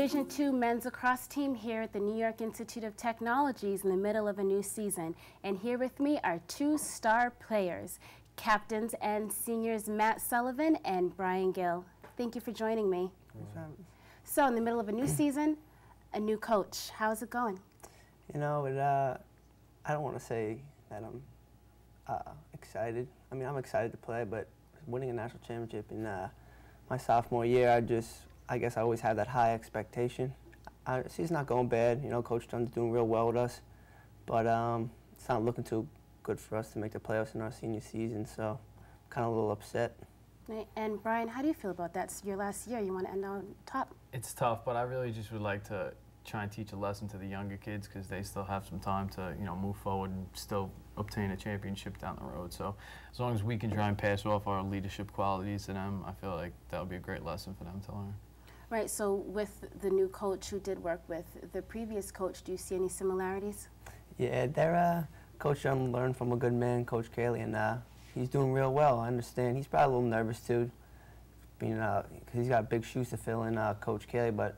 Division II men's lacrosse team here at the New York Institute of Technology is in the middle of a new season. And here with me are two star players, captains and seniors Matt Sullivan and Brian Gill. Thank you for joining me. So in the middle of a new season, a new coach. How's it going? You know, I don't want to say that I'm excited. I mean, I'm excited to play, but winning a national championship in my sophomore year, I guess I always had that high expectation. Season's not going bad. You know, Coach Dunn's doing real well with us, but it's not looking too good for us to make the playoffs in our senior season, so I'm kind of a little upset. And Brian, how do you feel about that? It's your last year. You want to end on top? It's tough, but I really just would like to try and teach a lesson to the younger kids because they still have some time to, you know, move forward and still obtain a championship down the road. So as long as we can try and pass off our leadership qualities to them, I feel like that would be a great lesson for them to learn. Right. So with the new coach who did work with the previous coach, do you see any similarities? Yeah, they're Coach Dunn learned from a good man, Coach Cayley, and he's doing real well. I understand. He's probably a little nervous too, being because he's got big shoes to fill in, Coach Cayley, but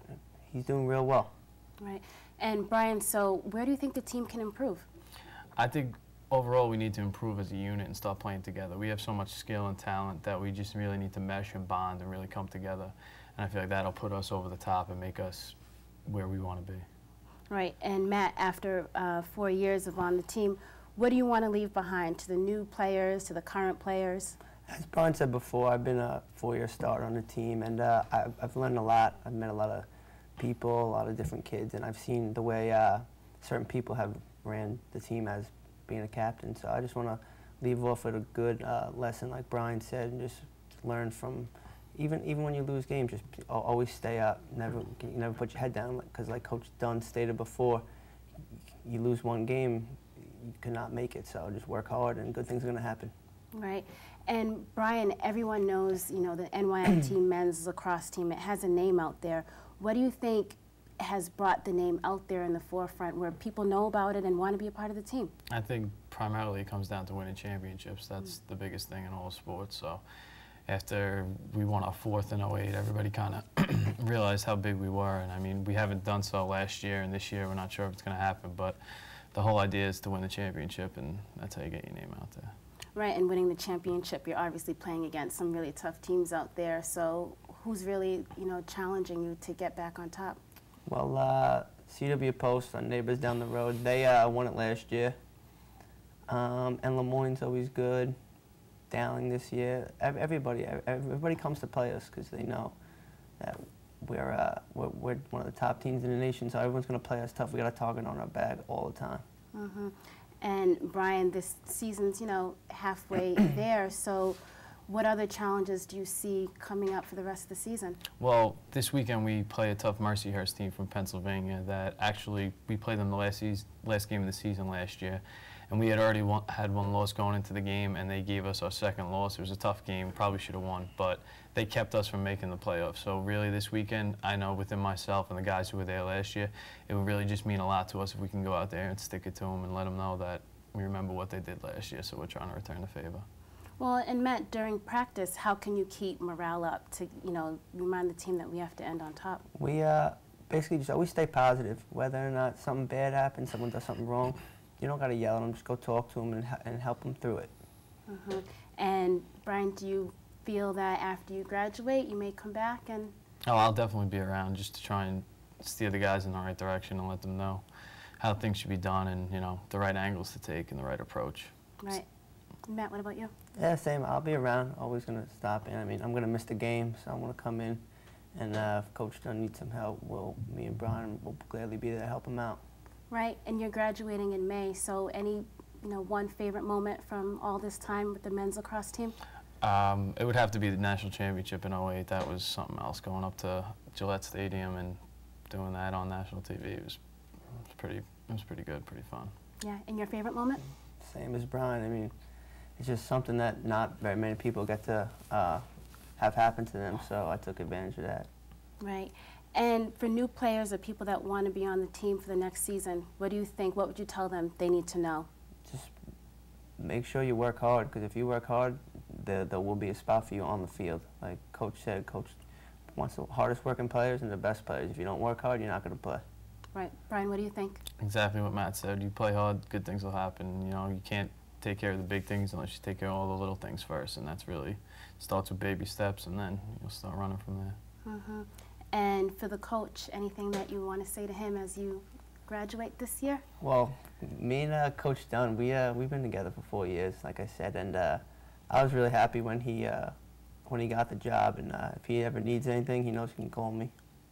he's doing real well. Right. And Brian, so where do you think the team can improve? I think overall we need to improve as a unit and start playing together. We have so much skill and talent that we just really need to mesh and bond and really come together. And I feel like that'll put us over the top and make us where we want to be. Right. And Matt, after 4 years of on the team, what do you want to leave behind to the new players, to the current players? As Brian said before, I've been a 4-year starter on the team, and I've learned a lot. I've met a lot of people, a lot of different kids, and I've seen the way certain people have ran the team as being a captain. So I just want to leave off with a good lesson, like Brian said, and just learn from, even when you lose games, just always stay up. Never put your head down, because like Coach Dunn stated before, you lose one game, you cannot make it. So just work hard, and good things are going to happen. Right. And Brian, everyone knows, you know, the NYIT men's lacrosse team. It has a name out there. What do you think has brought the name out there in the forefront where people know about it and want to be a part of the team? I think primarily it comes down to winning championships. That's the biggest thing in all sports. So after we won our 4th in 08, everybody kind of realized how big we were. And I mean, we haven't done so last year, and this year we're not sure if it's going to happen. But the whole idea is to win the championship, and that's how you get your name out there. Right, and winning the championship, you're obviously playing against some really tough teams out there. So who's really, you know, challenging you to get back on top? Well, CW Post, our neighbors down the road, they won it last year. And Lemoyne's always good. Dowling this year. Everybody comes to play us because they know that we're one of the top teams in the nation. So everyone's going to play us tough. We got a target on our back all the time. Mm-hmm. And Brian, this season's, you know, halfway there, so what other challenges do you see coming up for the rest of the season? Well, this weekend we play a tough Mercyhurst team from Pennsylvania that actually, we played them the last game of the season last year, and we had already had one loss going into the game, and they gave us our 2nd loss. It was a tough game, probably should have won, but they kept us from making the playoffs. So really this weekend, I know within myself and the guys who were there last year, it would really just mean a lot to us if we can go out there and stick it to them and let them know that we remember what they did last year, so we're trying to return the favor. Well, and Matt, during practice, how can you keep morale up to, you know, remind the team that we have to end on top? We basically just always stay positive, whether or not something bad happens, someone does something wrong. You don't got to yell at them, just go talk to them and help them through it. Mm-hmm. And Brian, do you feel that after you graduate, you may come back and... Oh, I'll definitely be around just to try and steer the guys in the right direction and let them know how things should be done and, you know, the right angles to take and the right approach. Right. Matt, what about you? Yeah, same. I'll be around. Always going to stop in. I mean, I'm going to miss the game, so I want to come in. And if Coach Dunn needs some help, me and Brian will gladly be there to help him out. Right, and you're graduating in May, so any, you know, one favorite moment from all this time with the men's lacrosse team? It would have to be the national championship in 08. That was something else, going up to Gillette Stadium and doing that on national TV. It was pretty good, pretty fun. Yeah, and your favorite moment? Same as Brian. I mean, it's just something that not very many people get to have happen to them, so I took advantage of that. Right. And for new players or people that want to be on the team for the next season, what do you think? What would you tell them they need to know? Just make sure you work hard, because if you work hard, there will be a spot for you on the field. Like Coach said, wants the hardest working players and the best players. If you don't work hard, you're not going to play. Right. Brian, what do you think? Exactly what Matt said. You play hard, good things will happen. You know, you can't take care of the big things unless you take care of all the little things first, and that's really starts with baby steps, and then you'll start running from there. Mm-hmm. And for the coach, anything that you want to say to him as you graduate this year? Well, me and Coach Dunn, we've been together for 4 years, like I said, and I was really happy when he got the job, and if he ever needs anything, he knows he can call me.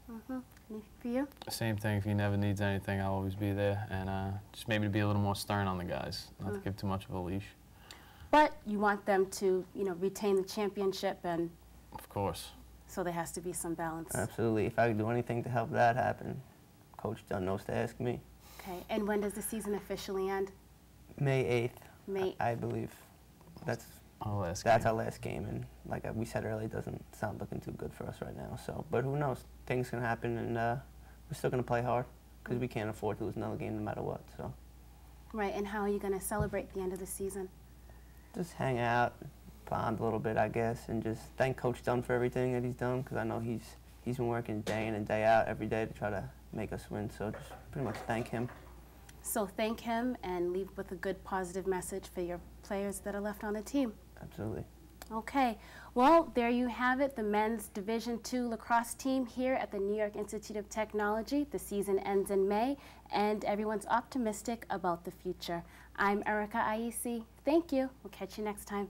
Mm-hmm. And for you? Same thing. If he never needs anything, I'll always be there, and just maybe to be a little more stern on the guys, not to give too much of a leash. But you want them to, you know, retain the championship, and of course. So there has to be some balance. Absolutely. If I could do anything to help that happen, Coach Dunn knows to ask me. Okay. And when does the season officially end? May 8th, May. I believe. That's our last game, and like we said earlier, it doesn't sound looking too good for us right now. So, but who knows? Things can happen, and we're still going to play hard because we can't afford to lose another game no matter what. So. Right. And how are you going to celebrate the end of the season? Just hang out, bond a little bit, I guess, and just thank Coach Dunn for everything that he's done, because I know he's been working day in and day out every day to try to make us win. So just pretty much thank him. So thank him and leave with a good positive message for your players that are left on the team. Absolutely. Okay. Well, there you have it, the men's Division II lacrosse team here at the New York Institute of Technology. The season ends in May, and everyone's optimistic about the future. I'm Erica IEC. Thank you. We'll catch you next time.